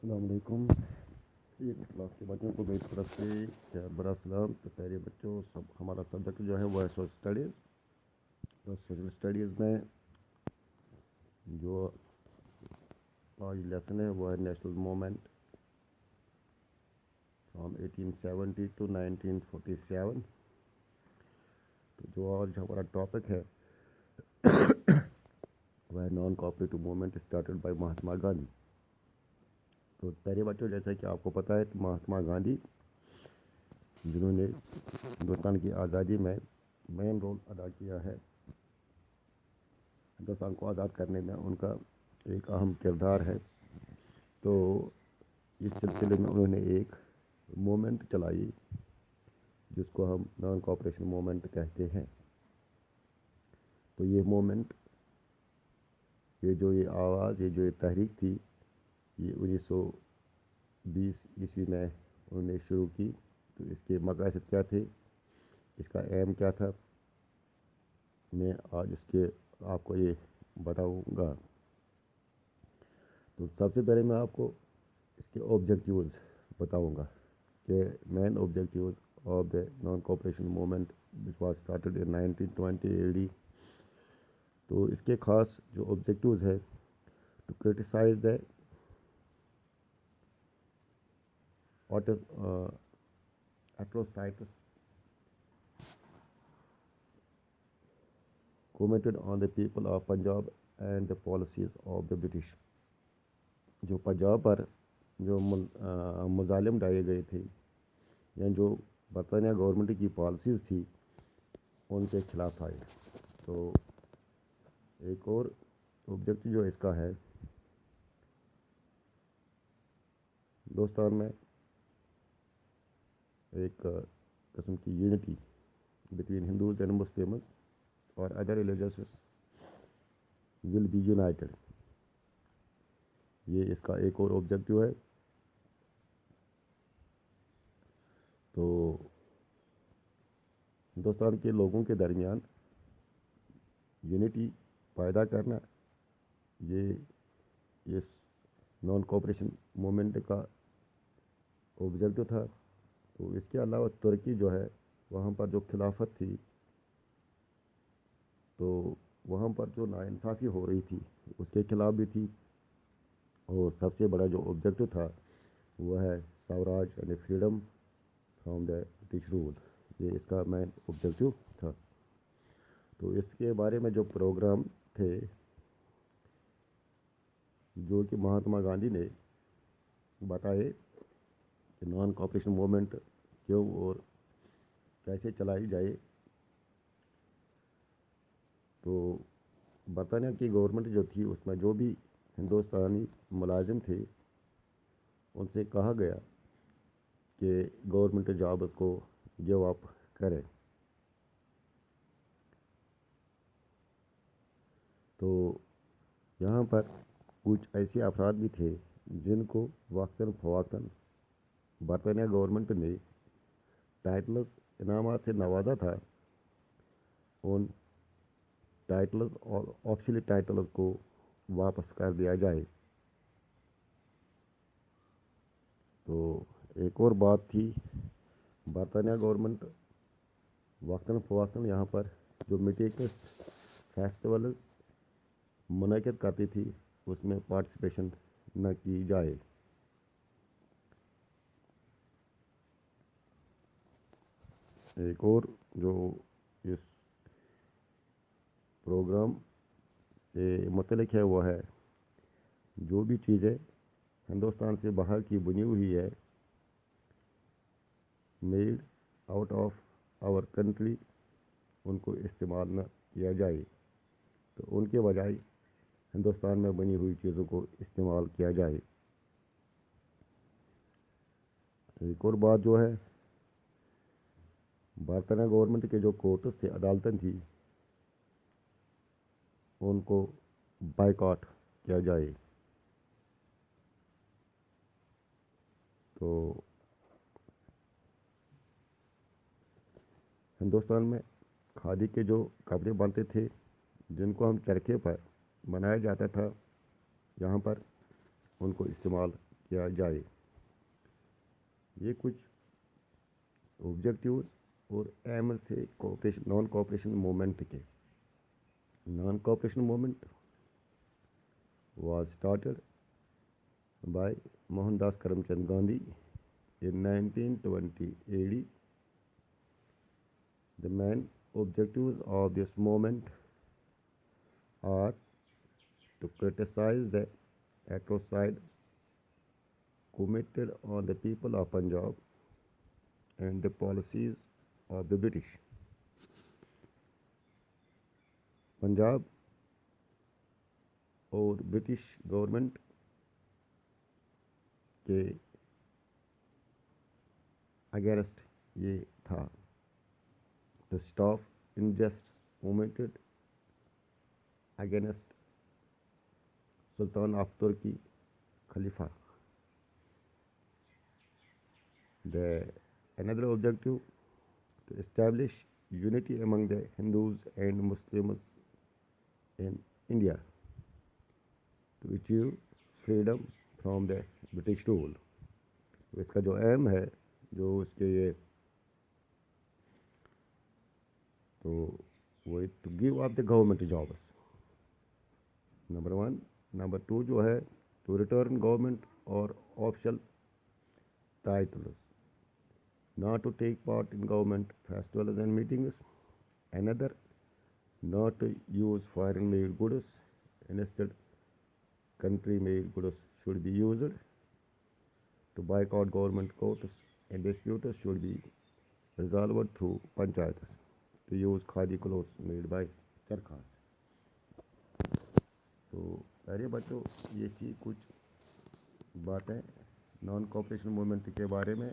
السلام علیکم. ایک کلاس کے بچوں کو میری طرف سے بڑا سلام. تو پیارے بچوں, ہمارا سبجیکٹ جو ہے وہ ہے سوشل اسٹڈیز. تو سوشل اسٹڈیز میں جو آج لیسن ہے وہ ہے نیشنل موومنٹ فرام 1870 ٹو 1947. تو جو آج ہمارا ٹاپک ہے وہ ہے naan cooperative movement started by Mahatma Gandhi. تو پیارے بچوں, جیسا کہ آپ کو پتہ ہے کہ مہاتما گاندھی جنہوں نے ہندوستان کی آزادی میں مین رول ادا کیا ہے, ہندوستان کو آزاد کرنے میں ان کا ایک اہم کردار ہے. تو اس سلسلے میں انہوں نے ایک موومنٹ چلائی جس کو ہم نان کوآپریشن موومنٹ کہتے ہیں. تو یہ موومنٹ, یہ آواز, یہ جو یہ تحریک تھی, یہ 1920 عیسوی میں انہوں نے شروع کی. تو اس کے مقاصد کیا تھے, اس کا ایم کیا تھا, میں آج آپ کو یہ بتاؤں گا. تو سب سے پہلے میں آپ کو اس کے آبجیکٹیوز بتاؤں گا کہ main objectives of the non cooperation movement which was started in 1920 AD. تو اس کے خاص جو آبجیکٹیوز ہے, to criticize the atrocities committed on the people of Punjab and the policies of the British. جو پنجاب پر جو مظالم ڈالے گئے تھے یا جو برطانیہ گورنمنٹ کی پالیسیز تھی ان کے خلاف آئے. تو ایک اور آبجیکٹ جو اس کا ہے, ہندوستان میں ایک قسم کی unity between Hindus and Muslims اور other religions will be united. یہ اس کا ایک اور آبجیکٹیو ہے. تو ہندوستان کے لوگوں کے درمیان یونٹی پیدا کرنا, یہ اس نان کوآپریشن موومنٹ کا آبجیکٹو تھا. تو اس کے علاوہ ترکی جو ہے, وہاں پر جو خلافت تھی, تو وہاں پر جو ناانصافی ہو رہی تھی اس کے خلاف بھی تھی. اور سب سے بڑا جو آبجیکٹو تھا وہ ہے سوراج یعنی freedom from the British rule. یہ اس کا مین آبجیکٹو تھا. تو اس کے بارے میں جو پروگرام تھے جو کہ مہاتما گاندھی نے بتائے کہ نان کوآپریشن موومنٹ کیوں اور کیسے چلائی جائے. تو برطانیہ کی گورنمنٹ جو تھی اس میں جو بھی ہندوستانی ملازم تھے ان سے کہا گیا کہ گورنمنٹ جابس کو گیو اپ کریں. تو یہاں پر کچھ ایسے افراد بھی تھے جن کو وقتاً فوقتاً برطانیہ گورنمنٹ نے ٹائٹلز, انعامات سے نوازا تھا. ان ٹائٹلز اور آفیشلی ٹائٹلز کو واپس کر دیا جائے. تو ایک اور بات تھی, برطانیہ گورنمنٹ وقتاً فوقتاً یہاں پر جو میٹیکس فیسٹیولز منعقد کرتی تھی اس میں پارٹیسپیشن نہ کی جائے. ایک اور جو اس پروگرام سے متعلق ہے وہ ہے جو بھی چیزیں ہندوستان سے باہر کی بنی ہوئی ہے, made out of our country, ان کو استعمال نہ کیا جائے. تو ان کے بجائے ہندوستان میں بنی ہوئی چیزوں کو استعمال کیا جائے. ایک اور بات جو ہے, برطانیہ گورنمنٹ کے جو کورٹس تھے, عدالتیں تھیں, ان کو بائیکاٹ کیا جائے. تو ہندوستان میں کھادی کے جو کپڑے بنتے تھے جن کو ہم چرخے پر بنایا جاتا تھا, یہاں پر ان کو استعمال کیا جائے. یہ کچھ آبجیکٹیوز اور ایمز تھے نان کوآپریشن موومنٹ کے. Non cooperation movement was started by Mohandas Karamchand Gandhi in 1920 AD. The main objectives of this movement are to criticize the atrocities committed on the people of Punjab and the policies of the British. Punjab اور British government کے against یہ تھا. To stop unjust movement against sultan of Turkey خلیفہ. Another objective to establish unity among the Hindus and Muslims in India to achieve freedom from the British rule. تو اس کا جو M ہے جو اس کے یہ تو وہ to give up the government jobs number 1. Number 2 جو ہے ٹو ریٹرن گورنمنٹ اور official titles, not to take part in government festivals and meetings. Another, not to use foreign-made goods. Instead, country-made goods should be used. To boycott government courts and disputes should be resolved through panchayats. To use khadi clothes made by charkhas. تو پیارے بچوں یہ تھی کچھ باتیں naan cooperation movement کے بارے میں.